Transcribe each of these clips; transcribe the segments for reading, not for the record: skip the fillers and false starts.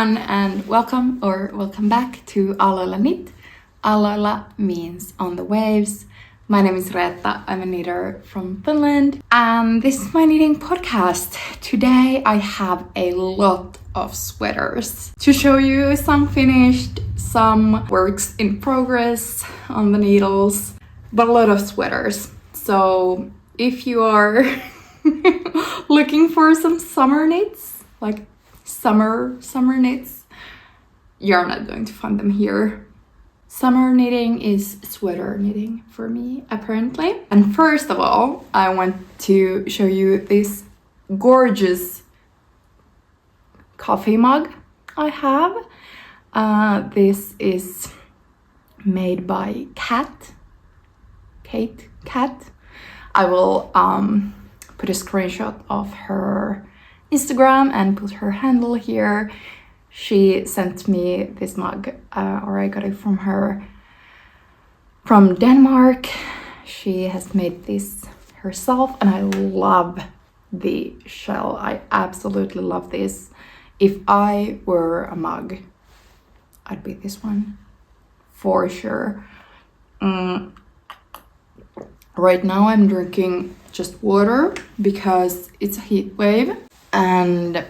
everyone, and welcome back to Aloilla Knit. Aloilla means on the waves. My name is Reetta, I'm a knitter from Finland, and this is my knitting podcast. Today I have a lot of sweaters to show you, some finished, some works in progress on the needles, but a lot of sweaters. So if you are looking for some summer knits, like summer knits, you're not going to find them here. Summer knitting is sweater knitting for me, apparently. And first of all, I want to show you this gorgeous coffee mug I have. This is made by Kate. I will put a screenshot of her Instagram and put her handle here. She sent me this mug, or I got it from her from Denmark. She has made this herself, and I love the shell. I absolutely love this. If I were a mug, I'd be this one for sure. Right now I'm drinking just water because it's a heat wave, and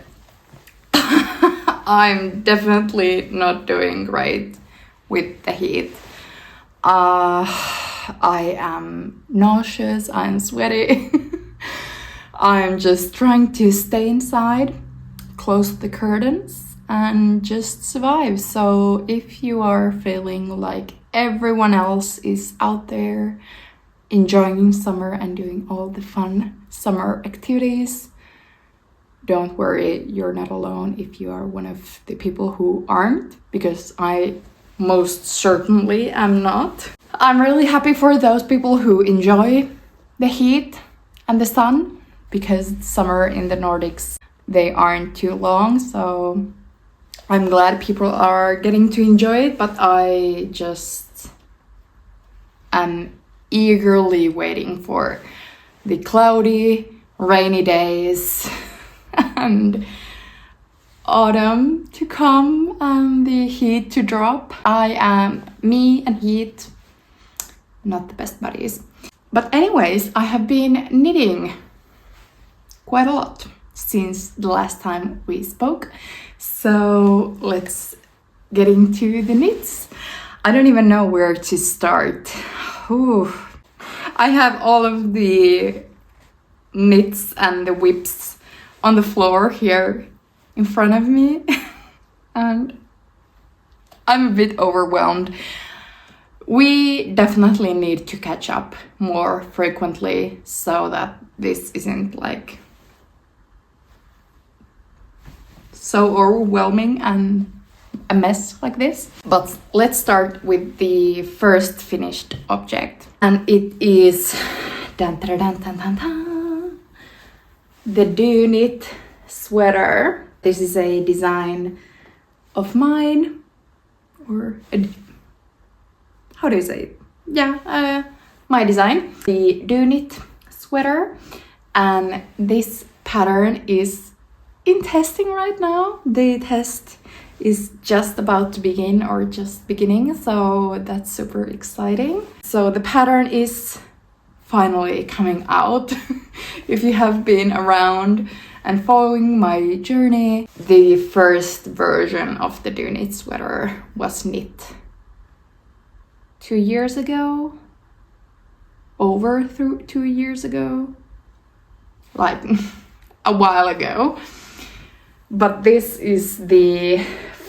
I'm definitely not doing great with the heat. I am nauseous, I'm sweaty. I'm just trying to stay inside, close the curtains, and just survive. So if you are feeling like everyone else is out there enjoying summer and doing all the fun summer activities, don't worry, you're not alone if you are one of the people who aren't, because I most certainly am not. I'm really happy for those people who enjoy the heat and the sun, because summer in the Nordics, they aren't too long, so I'm glad people are getting to enjoy it, but I just am eagerly waiting for the cloudy, rainy days and autumn to come and the heat to drop. Me and heat, not the best buddies. But anyways, I have been knitting quite a lot since the last time we spoke. So let's get into the knits. I don't even know where to start. Ooh. I have all of the knits and the whips on the floor here in front of me, and I'm a bit overwhelmed. We definitely need to catch up more frequently so that this isn't like so overwhelming and a mess like this. But let's start with the first finished object, and it is the Dyynit Sweater. This is a design of mine, or how do you say it? Yeah, my design. The Dyynit Sweater, and this pattern is in testing right now. The test is just about to begin, or just beginning, so that's super exciting. So the pattern is finally coming out. If you have been around and following my journey, the first version of the Dyynit Sweater was knit 2 years ago, over 2 years ago, like a while ago. But this is the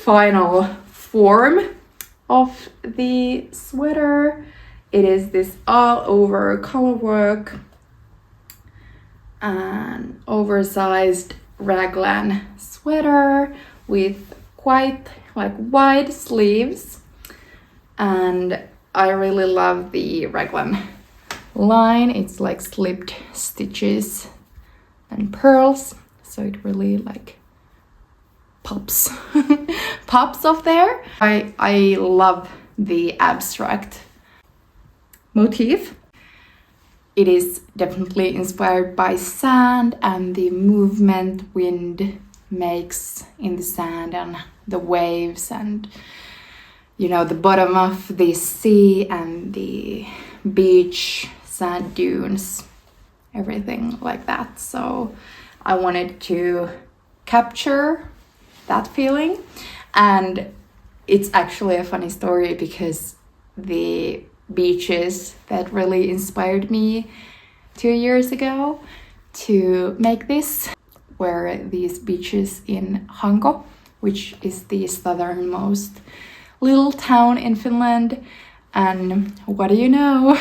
final form of the sweater. It is this all over color work and oversized raglan sweater with quite like wide sleeves, and I really love the raglan line. It's like slipped stitches and pearls, so it really like pops off there. I love the abstract motif. It is definitely inspired by sand and the movement, wind, makes in the sand and the waves and, you know, the bottom of the sea and the beach, sand dunes, everything like that. So I wanted to capture that feeling. And it's actually a funny story because the beaches that really inspired me 2 years ago to make this were these beaches in Hanko, which is the southernmost little town in Finland. And what do you know?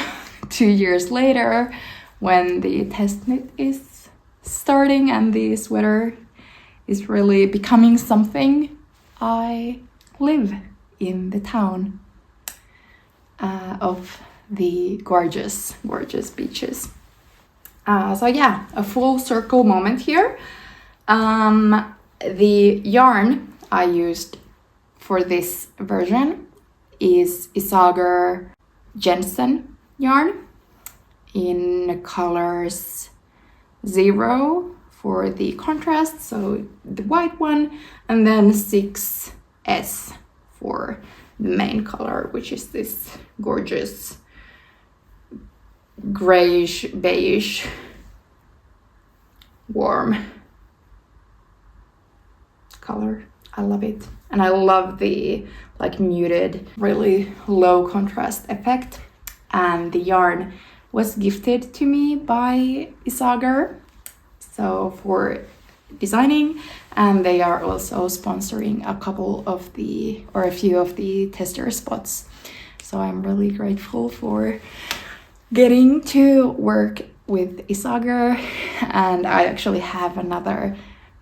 2 years later, when the testnet is starting and the sweater is really becoming something, I live in the town of the gorgeous beaches. So yeah, a full circle moment here. The yarn I used for this version is Isager Jensen yarn in colors 0 for the contrast, so the white one, and then 6S for the main color, which is this gorgeous grayish beige warm color. I love it, and I love the like muted, really low contrast effect. And the yarn was gifted to me by Isager, so for designing, and they are also sponsoring a few of the tester spots. So I'm really grateful for getting to work with Isager, and I actually have another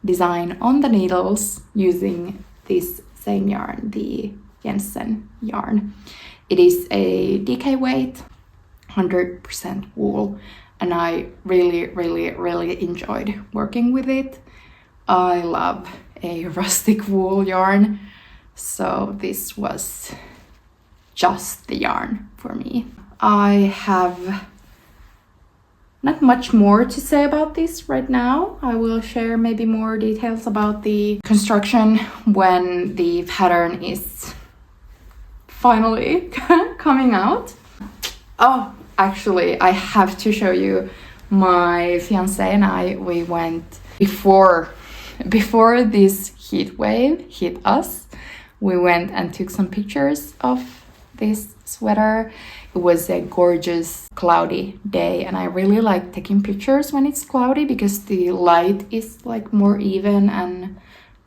design on the needles using this same yarn, the Jensen yarn. It is a DK weight, 100% wool, and I really enjoyed working with it. I love a rustic wool yarn, so this was just the yarn for me. I have not much more to say about this right now. I will share maybe more details about the construction when the pattern is finally coming out. Oh, actually, I have to show you my fiancé and I, we went before this heat wave hit us, we went and took some pictures of this sweater. It was a gorgeous cloudy day, and I really like taking pictures when it's cloudy because the light is like more even and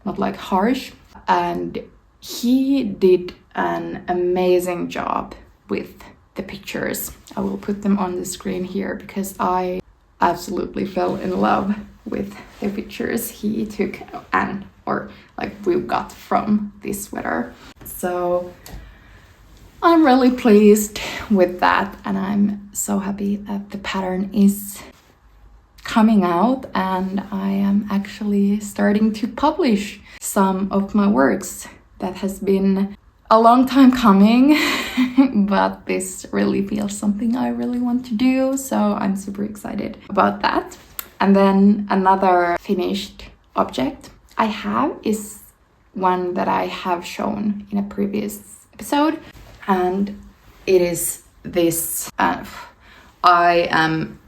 not like harsh. And he did an amazing job with the pictures. I will put them on the screen here because I absolutely fell in love with the pictures he took or we got from this sweater. So I'm really pleased with that, and I'm so happy that the pattern is coming out, and I am actually starting to publish some of my works. That has been a long time coming, but this really feels something I really want to do, so I'm super excited about that. And then another finished object I have is one that I have shown in a previous episode, and it is this. I am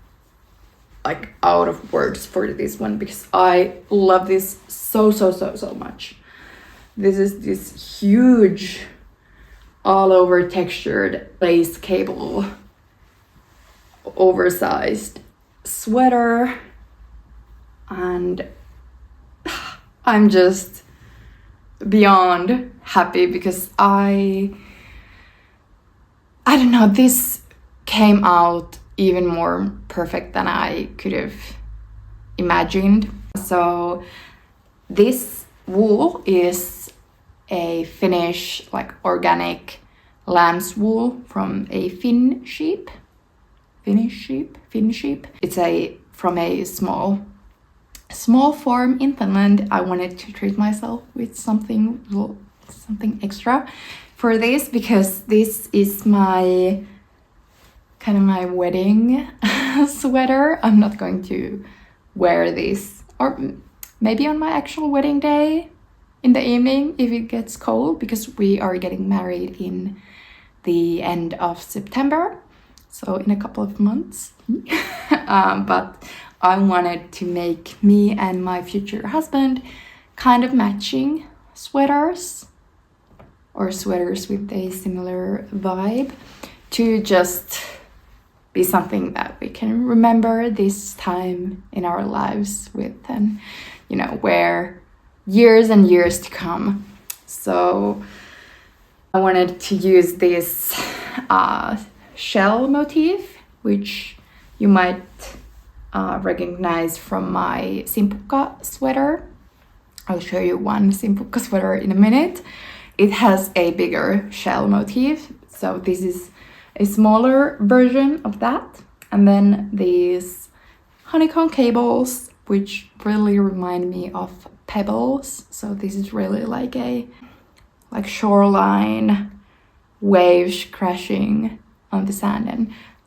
like out of words for this one because I love this so much. This is this huge all over textured lace cable oversized sweater, and I'm just beyond happy because I don't know, this came out even more perfect than I could have imagined. So this wool is a Finnish, like organic lamb's wool from a Finnish sheep. It's from a small farm in Finland. I wanted to treat myself with something extra for this because this is my wedding sweater. I'm not going to wear this, or maybe on my actual wedding day in the evening if it gets cold, because we are getting married in the end of September, so in a couple of months. But I wanted to make me and my future husband kind of matching sweaters, or sweaters with a similar vibe, to just be something that we can remember this time in our lives with, and wear years and years to come. So I wanted to use this shell motif, which you might recognize from my Simpukka sweater. I'll show you one Simpukka sweater in a minute. It has a bigger shell motif, so this is a smaller version of that. And then these honeycomb cables, which really remind me of pebbles. So this is really like a shoreline, waves crashing on the sand,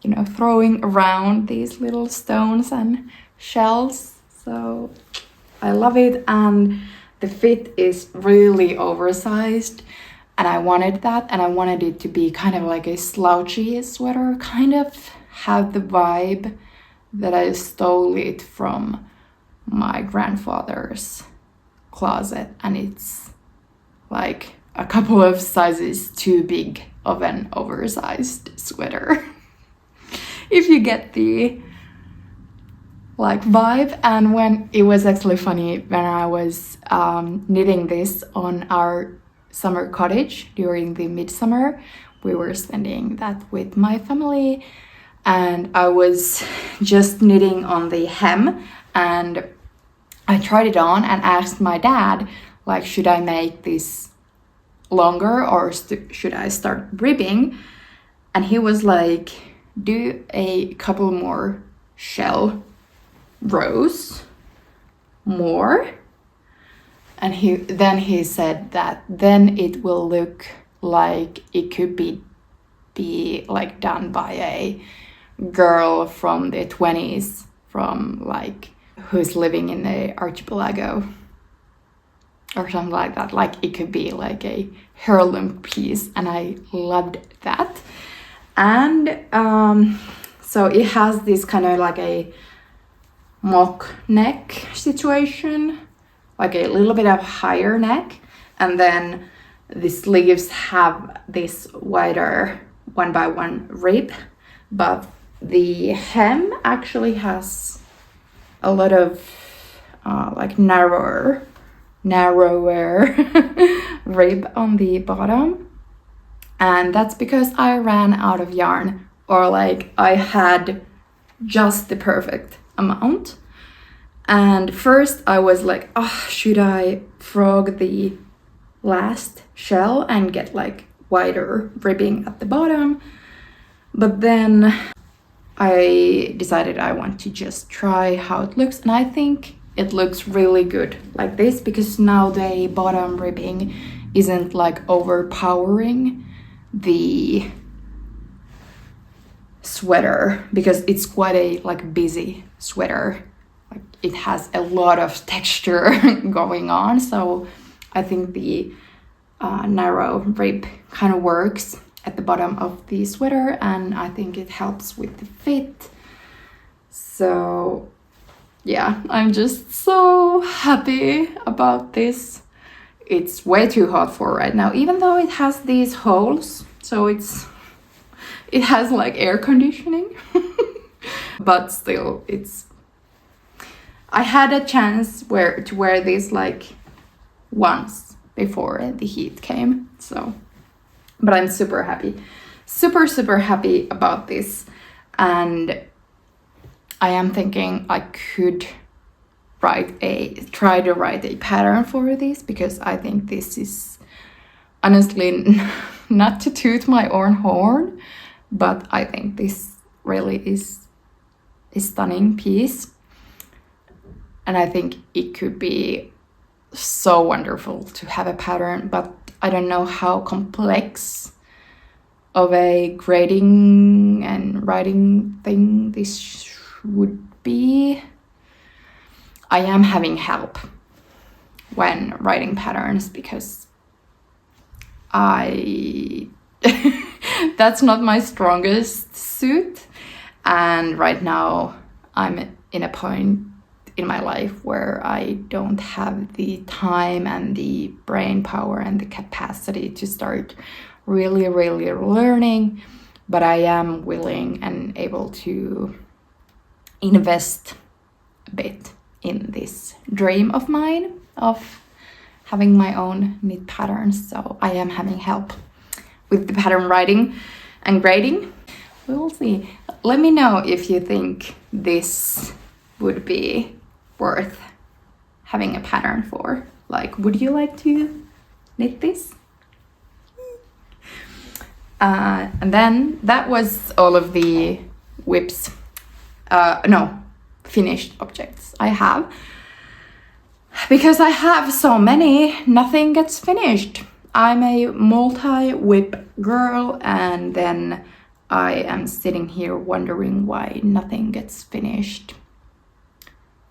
and throwing around these little stones and shells. So I love it, and the fit is really oversized, and I wanted that, and I wanted it to be kind of like a slouchy sweater, kind of have the vibe that I stole it from my grandfather's closet, and it's like a couple of sizes too big of an oversized sweater. If you get the vibe. And when it was actually funny, when I was knitting this on our summer cottage during the midsummer, we were spending that with my family, and I was just knitting on the hem, and I tried it on and asked my dad, should I make this longer or should I start ribbing? And he was like, do a couple more shell rows more. And then he said that then it will look like it could be done by a girl from the 20s, from who's living in the archipelago or something like that. It could be like a heirloom piece, and I loved that. And so it has this kind of a mock neck situation, a little bit of higher neck, and then the sleeves have this wider 1x1 rib, but the hem actually has a lot of narrower rib on the bottom, and that's because I ran out of yarn, or I had just the perfect amount. And first I was like, should I frog the last shell and get wider ribbing at the bottom? But then I decided I want to just try how it looks, and I think it looks really good like this, because now the bottom ribbing isn't overpowering the sweater, because it's quite a busy sweater. It has a lot of texture going on, so I think the narrow rib kind of works at the bottom of the sweater, and I think it helps with the fit. So yeah, I'm just so happy about this. It's way too hot for right now, even though it has these holes, so it has air conditioning. But still, I had a chance to wear this once before the heat came, so. But I'm super happy, super happy about this, and I am thinking I could try to write a pattern for this, because I think this is honestly, not to toot my own horn, but I think this really is a stunning piece, and I think it could be so wonderful to have a pattern, but I don't know how complex of a grading and writing thing this would be. I am having help when writing patterns, because that's not my strongest suit. And right now I'm in a point in my life where I don't have the time and the brain power and the capacity to start really learning, but I am willing and able to invest a bit in this dream of mine of having my own knit patterns. So I am having help with the pattern writing and grading. We will see. Let me know if you think this would be worth having a pattern for. Like, would you like to knit this? And then that was all of the whips, finished objects I have. Because I have so many, nothing gets finished. I'm a multi-whip girl, and then I am sitting here wondering why nothing gets finished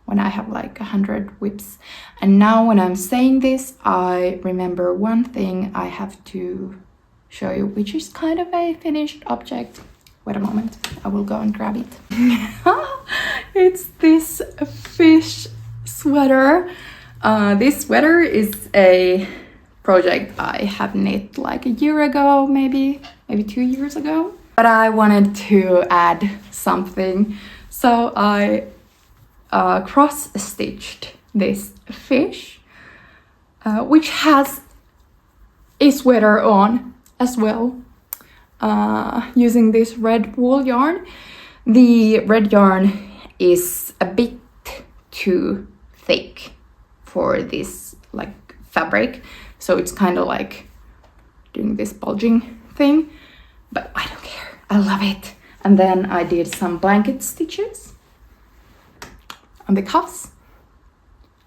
when I have like 100 whips. And now when I'm saying this, I remember one thing I have to show you, which is kind of a finished object. Wait a moment, I will go and grab it. It's this fish sweater. This sweater is a project I have knit like a year ago, maybe 2 years ago. But I wanted to add something, so I cross-stitched this fish, which has a sweater on as well, using this red wool yarn. The red yarn is a bit too thick for this like fabric, so it's kind of like doing this bulging thing, but I don't care, I love it. And then I did some blanket stitches on the cuffs,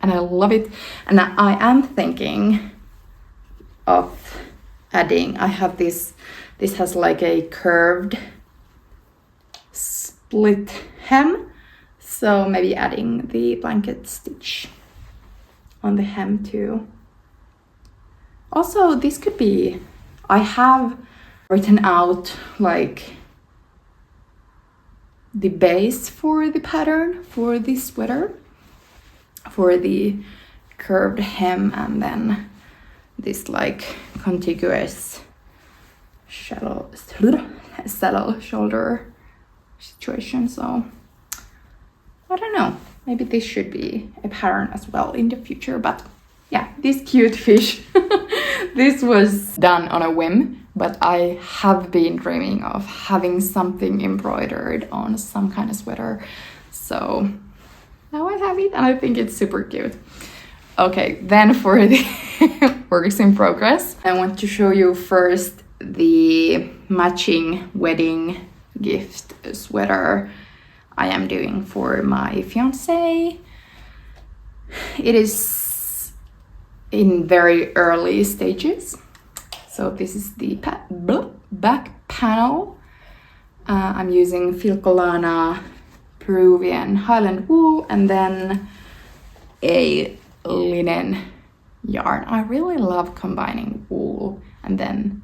and I love it. And I am thinking of adding, I have this has like a curved split hem, so maybe adding the blanket stitch on the hem too. Also, this could be, I have written out like the base for the pattern for this sweater, for the curved hem, and then this like contiguous saddle shoulder situation. So I don't know, maybe this should be a pattern as well in the future. But yeah, this cute fish. This was done on a whim, but I have been dreaming of having something embroidered on some kind of sweater. So now I have it, and I think it's super cute. Okay, then for the works in progress, I want to show you first the matching wedding gift sweater I am doing for my fiancé. It is in very early stages. So this is the back panel. I'm using Filcolana Peruvian Highland wool, and then a linen yarn. I really love combining wool and then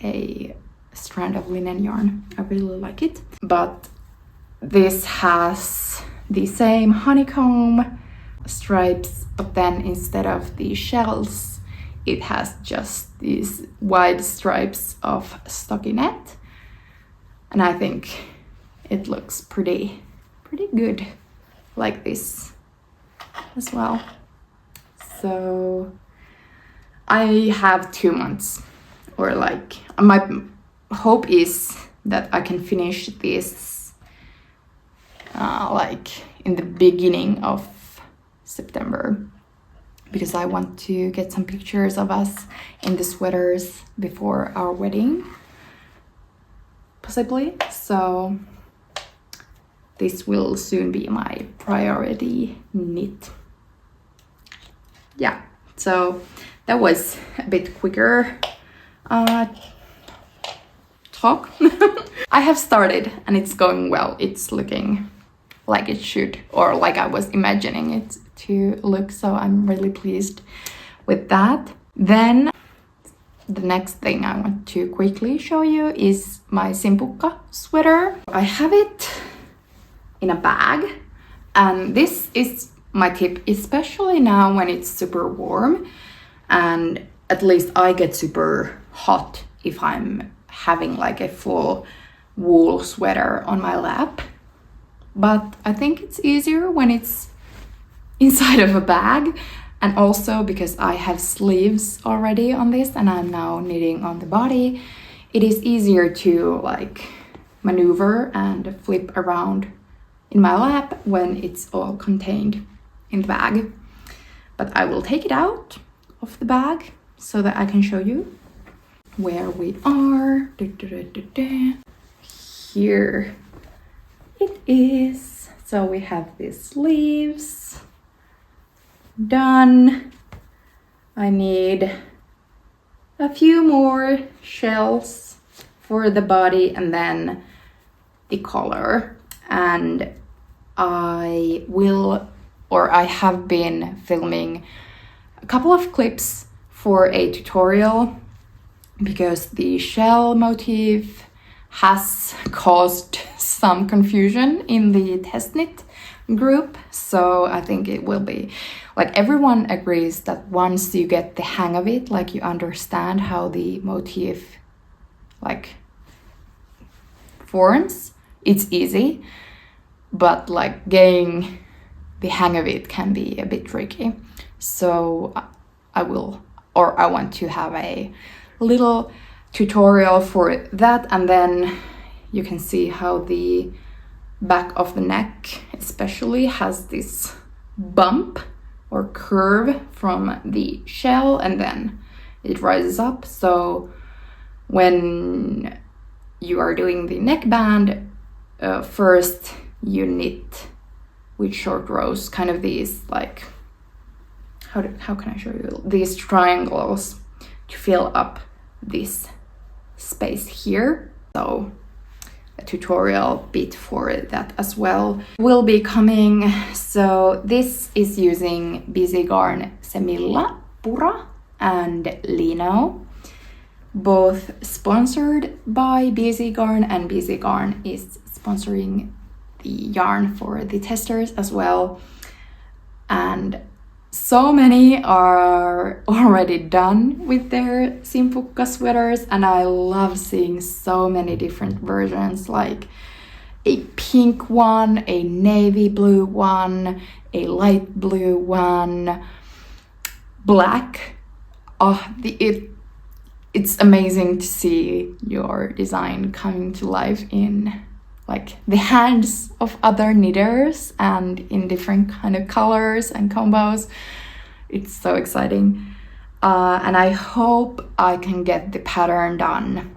a strand of linen yarn. I really like it. But this has the same honeycomb stripes, but then instead of the shells, it has just these wide stripes of stockinette, and I think it looks pretty good like this as well. So I have 2 months, or like my hope is that I can finish this like in the beginning of September, because I want to get some pictures of us in the sweaters before our wedding, possibly. So this will soon be my priority knit. Yeah, so that was a bit quicker talk. I have started and it's going well. It's looking like it should, or like I was imagining it to look. So I'm really pleased with that. Then the next thing I want to quickly show you is my Simpukka sweater. I have it in a bag, and this is my tip, especially now when it's super warm, and at least I get super hot if I'm having like a full wool sweater on my lap. But I think it's easier when it's inside of a bag, and also because I have sleeves already on this and I'm now knitting on the body, it is easier to like maneuver and flip around in my lap when it's all contained in the bag. But I will take it out of the bag so that I can show you where we are. Here it is. So we have the sleeves done. I need a few more shells for the body and then the collar. And I have been filming a couple of clips for a tutorial because the shell motif has caused some confusion in the test knit group. So I think it will be like, everyone agrees that once you get the hang of it, like you understand how the motif like forms, it's easy, but like getting the hang of it can be a bit tricky. So I want to have a little tutorial for that, and then you can see how the back of the neck especially has this bump or curve from the shell, and then it rises up. So when you are doing the neckband, first you knit with short rows, kind of these like, how can I show you, these triangles to fill up this space here. So a tutorial bit for that as well will be coming. So this is using BC Garn Semilla, Pura and Lino, both sponsored by BC Garn, and BC Garn is sponsoring the yarn for the testers as well. And so many are already done with their Simpukka sweaters, and I love seeing so many different versions, like a pink one, a navy blue one, a light blue one, black. It's amazing to see your design coming to life in like the hands of other knitters and in different kind of colors and combos. It's so exciting. And I hope I can get the pattern done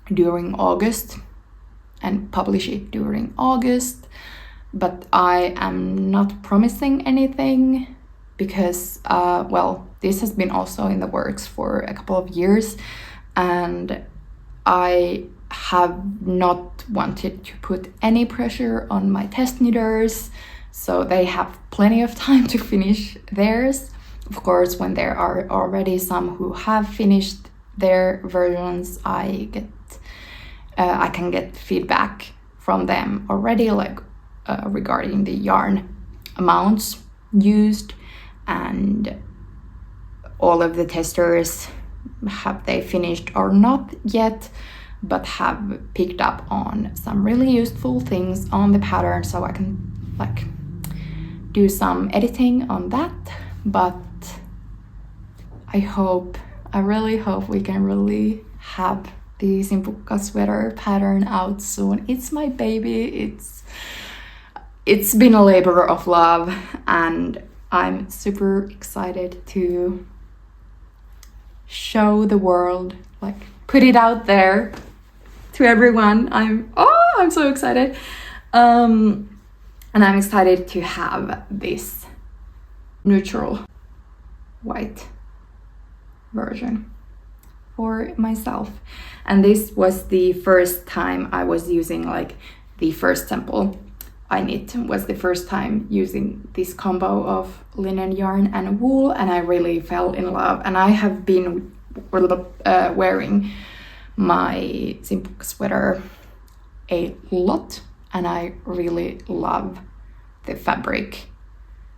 during August and publish it during August. But I am not promising anything because, this has been also in the works for a couple of years, and I have not wanted to put any pressure on my test knitters, so they have plenty of time to finish theirs. Of course, when there are already some who have finished their versions, I can get feedback from them already, like regarding the yarn amounts used, and all of the testers, have they finished or not yet, but have picked up on some really useful things on the pattern, so I can like do some editing on that. But I really hope we can really have the Simpukka sweater pattern out soon. It's my baby. It's been a labor of love, and I'm super excited to show the world, like put it out there to everyone. I'm so excited. And I'm excited to have this neutral white version for myself. And this was the first time I was using like the first sample I knit was the first time using this combo of linen yarn and wool, and I really fell in love. And I have been wearing my Simpukka sweater a lot, and I really love the fabric.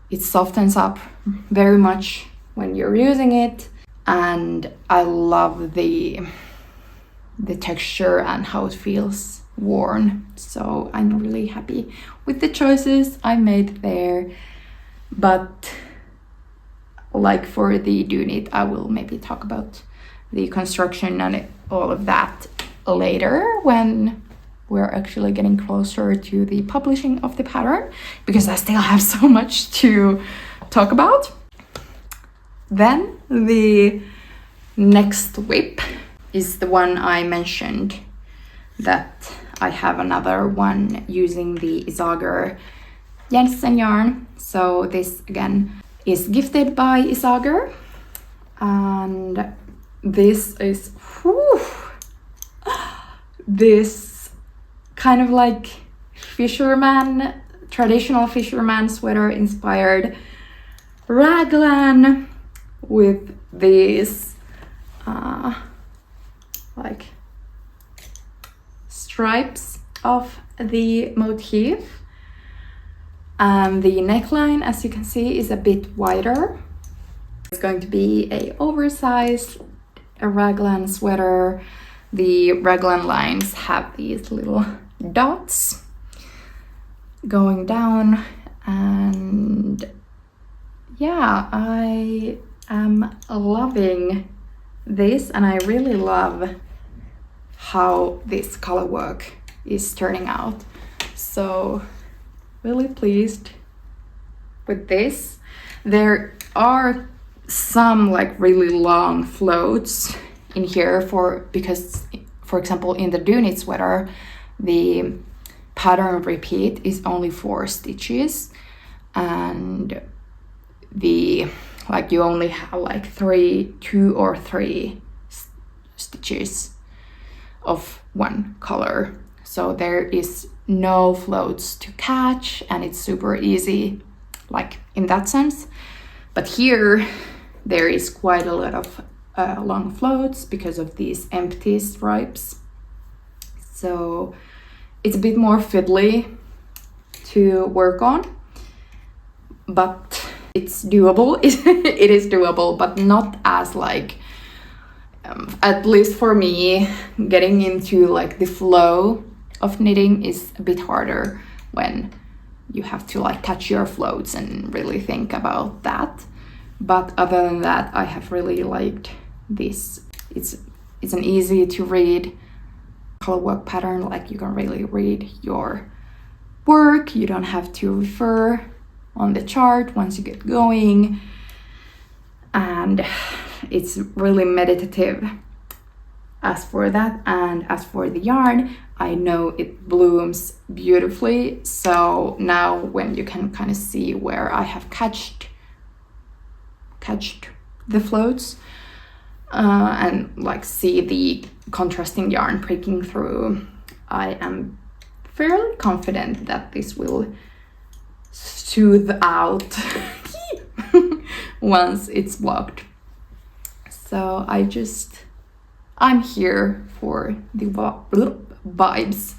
It softens up very much when you're using it, and I love the texture and how it feels worn. So I'm really happy with the choices I made there. But like for the Dyynit, I will maybe talk about the construction and all of that later when we're actually getting closer to the publishing of the pattern, because I still have so much to talk about. Then the next whip is the one I mentioned, that I have another one using the Isager Jensen yarn. So this again is gifted by Isager, and this is this kind of like fisherman, traditional fisherman sweater inspired raglan with these like stripes of the motif, and the neckline, as you can see, is a bit wider. It's going to be a oversized raglan sweater. The raglan lines have these little dots going down, and yeah, I am loving this, and I really love how this color work is turning out. So really pleased with this. There are some like really long floats in here because for example in the Dyynit sweater the pattern repeat is only 4 stitches, and the like you only have like 2 or 3 stitches of one color, so there is no floats to catch, and it's super easy like in that sense. But here there is quite a lot of long floats because of these empty stripes, so it's a bit more fiddly to work on, but it's doable. It is doable, but not as like at least for me, getting into like the flow of knitting is a bit harder when you have to like touch your floats and really think about that. But other than that, I have really liked this. It's an easy to read color work pattern, like you can really read your work. You don't have to refer on the chart once you get going, and it's really meditative as for that. And as for the yarn, I know it blooms beautifully, so now when you can kind of see where I have catched the floats and like see the contrasting yarn breaking through, I am fairly confident that this will smooth out once it's blocked. So I'm here for the vibes.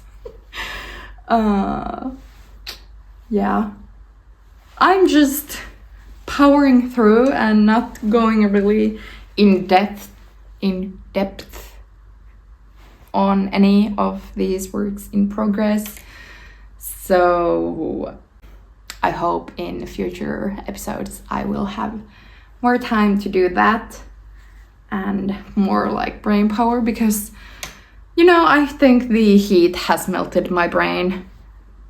Yeah, I'm just powering through and not going really in depth on any of these works in progress. So I hope in future episodes I will have more time to do that and more like brain power, because I think the heat has melted my brain,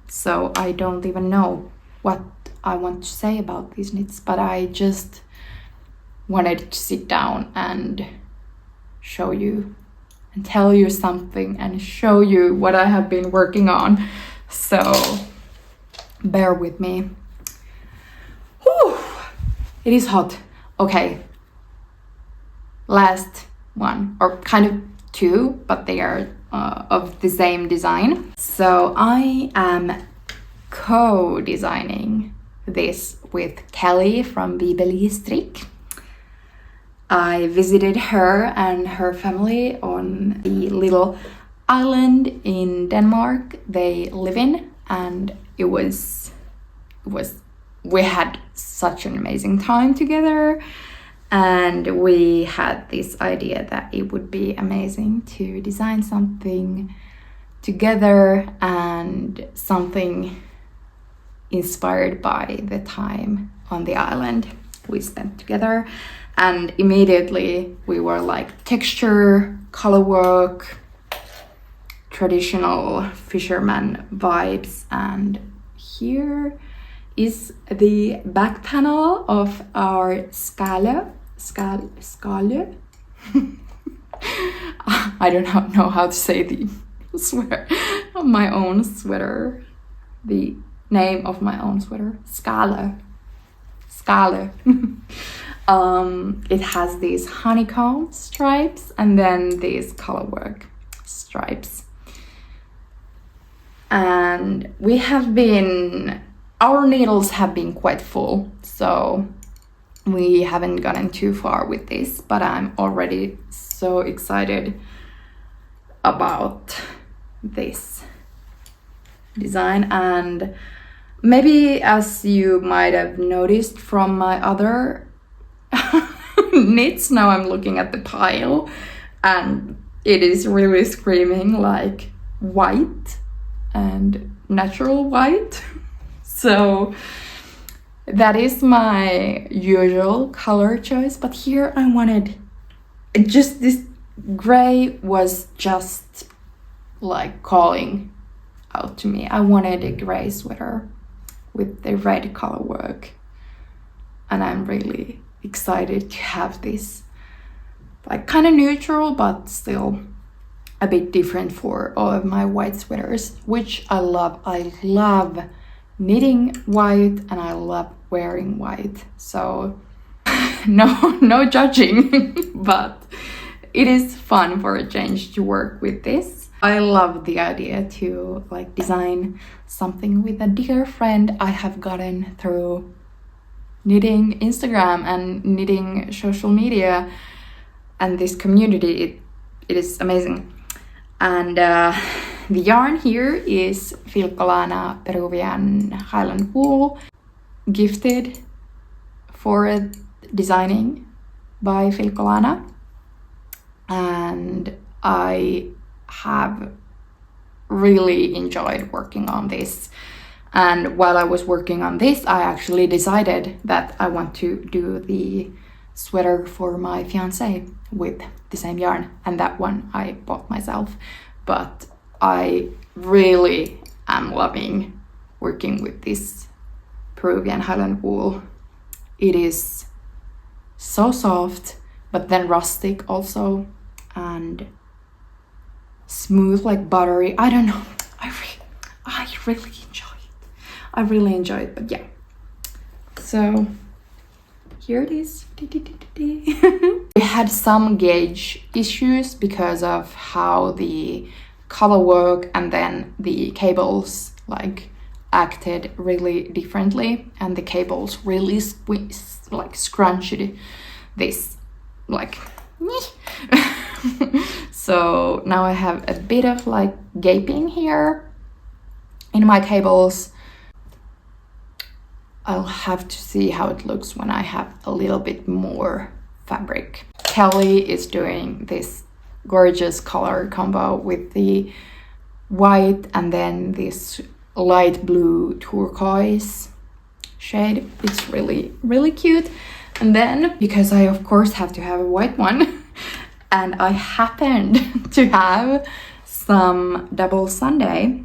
so I don't even know what I want to say about these knits, but I just wanted to sit down and show you and tell you something and show you what I have been working on, so bear with me. Whew, it is hot. Okay, last one, or kind of two, but they are of the same design. So I am co-designing this with Kelly from Bibeli Strikk. I visited her and her family on the little island in Denmark they live in, and we had such an amazing time together, and we had this idea that it would be amazing to design something together and something inspired by the time on the island we spent together. And immediately we were like texture, color work, traditional fisherman vibes. And here is the back panel of our Skalø. I don't know how to say the sweater, my own sweater, the name of my own sweater, Skalø. It has these honeycomb stripes and then these colorwork stripes. And our needles have been quite full, so we haven't gotten too far with this, but I'm already so excited about this design. And maybe, as you might have noticed from my other knits, now I'm looking at the pile and it is really screaming like white and natural white. So that is my usual color choice, but here I wanted just this gray was just like calling out to me. I wanted a gray sweater with the red color work, and I'm really excited to have this like kind of neutral but still a bit different for all of my white sweaters, which I love. I love knitting white and I love wearing white, so no judging. But it is fun for a change to work with this. I love the idea to like design something with a dear friend I have gotten through knitting Instagram and knitting social media, and this community, it is amazing. And the yarn here is Filcolana Peruvian Highland wool, gifted for designing by Filcolana, and I have really enjoyed working on this. And while I was working on this, I actually decided that I want to do the sweater for my fiancé with the same yarn, and that one I bought myself. But I really am loving working with this Peruvian Highland wool. It is so soft, but then rustic also, and smooth like buttery. I don't know. I really enjoy it. But yeah. So here it is. We had some gauge issues because of how the color work and then the cables like acted really differently, and the cables really squeezed, like scrunched this like so now I have a bit of like gaping here in my cables. I'll have to see how it looks when I have a little bit more fabric. Kelly is doing this gorgeous color combo with the white and then this light blue turquoise shade. It's really, really cute. And then, because I of course have to have a white one, and I happened to have some double Sunday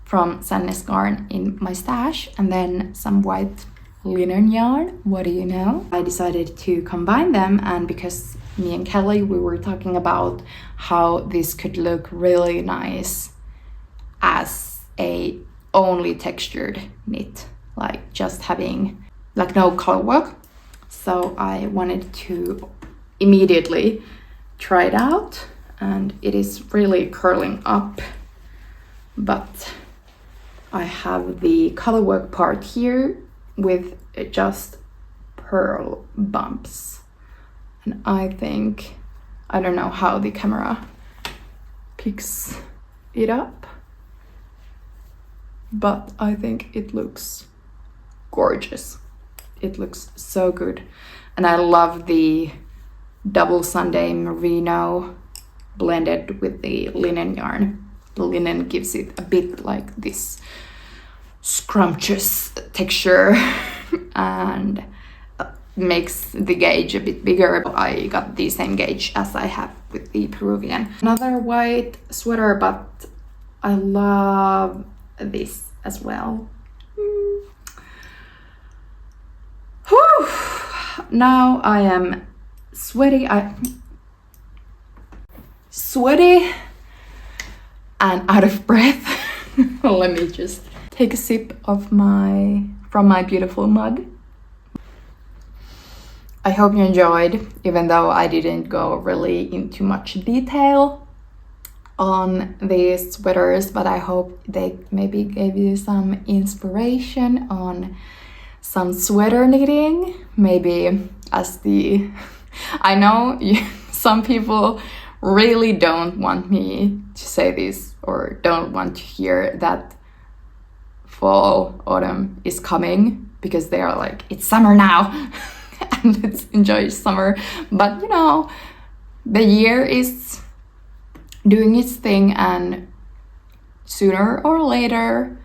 from Sandnes Garn in my stash, and then some white linen yarn. What do you know? I decided to combine them, and because me and Kelly, we were talking about how this could look really nice as a only textured knit, like just having like no color work. So I wanted to immediately try it out, and it is really curling up, but I have the colorwork part here with just pearl bumps. And I think, I don't know how the camera picks it up, but I think it looks gorgeous. It looks so good. And I love the double Sunday merino blended with the linen yarn. The linen gives it a bit like this scrumptious texture and makes the gauge a bit bigger. I got the same gauge as I have with the Peruvian. Another white sweater, but I love this as well. Whew. Now I am sweaty. Sweaty and out of breath. Let me just take a sip of from my beautiful mug. I hope you enjoyed, even though I didn't go really into much detail on these sweaters, but I hope they maybe gave you some inspiration on some sweater knitting. Maybe I know some people really don't want me to say this or don't want to hear that fall, autumn is coming, because they are like, it's summer now and let's enjoy summer. But you know, the year is doing its thing, and sooner or later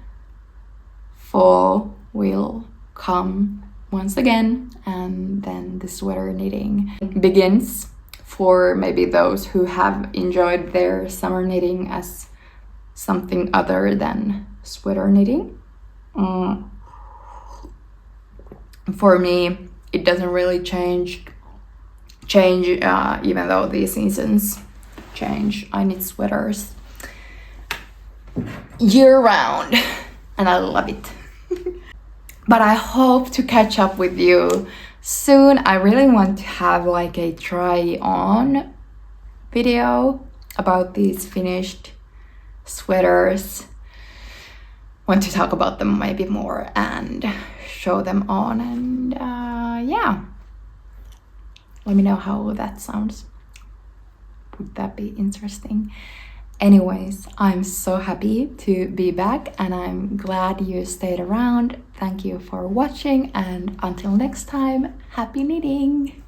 fall will come once again, and then the sweater knitting begins. For maybe those who have enjoyed their summer knitting as something other than sweater knitting. For me, it doesn't really change even though the seasons change. I knit sweaters year round and I love it. But I hope to catch up with you soon. I really want to have like a try on video about these finished sweaters. Want to talk about them maybe more and show them on, and yeah, let me know how that sounds. Would that be interesting? Anyways, I'm so happy to be back and I'm glad you stayed around. Thank you for watching, and until next time, happy knitting!